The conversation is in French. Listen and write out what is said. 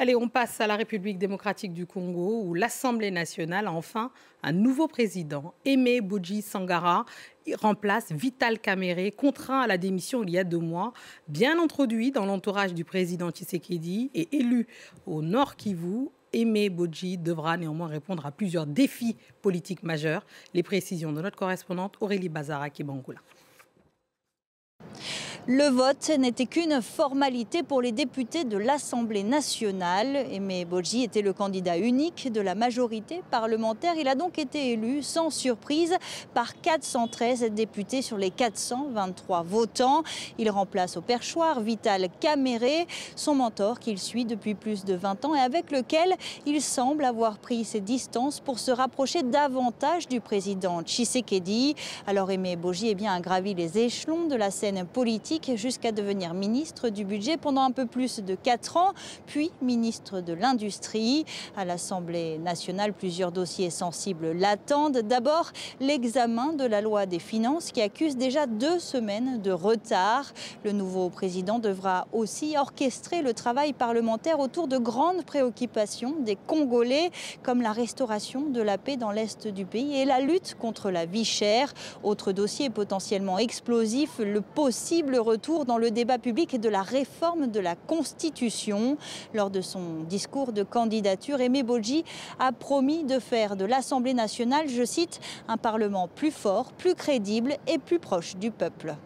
Allez, on passe à la République démocratique du Congo où l'Assemblée nationale a enfin un nouveau président. Aimé Boji Sangara il remplace Vital Kamerhe, contraint à la démission il y a 2 mois. Bien introduit dans l'entourage du président Tshisekedi et élu au Nord Kivu, Aimé Boji devra néanmoins répondre à plusieurs défis politiques majeurs. Les précisions de notre correspondante Aurélie Bazara-Kibangoula. Le vote n'était qu'une formalité pour les députés de l'Assemblée nationale. Aimé Boji était le candidat unique de la majorité parlementaire. Il a donc été élu sans surprise par 413 députés sur les 423 votants. Il remplace au perchoir Vital Kamerhe, son mentor qu'il suit depuis plus de 20 ans et avec lequel il semble avoir pris ses distances pour se rapprocher davantage du président Tshisekedi. Alors Aimé Boji a gravi les échelons de la scène politique jusqu'à devenir ministre du budget pendant un peu plus de 4 ans, puis ministre de l'Industrie. À l'Assemblée nationale, plusieurs dossiers sensibles l'attendent. D'abord, l'examen de la loi des finances qui accuse déjà 2 semaines de retard. Le nouveau président devra aussi orchestrer le travail parlementaire autour de grandes préoccupations des Congolais, comme la restauration de la paix dans l'est du pays et la lutte contre la vie chère. Autre dossier potentiellement explosif, le possible retour dans le débat public de la réforme de la Constitution. Lors de son discours de candidature, Aimé Boji a promis de faire de l'Assemblée nationale, je cite, un Parlement plus fort, plus crédible et plus proche du peuple.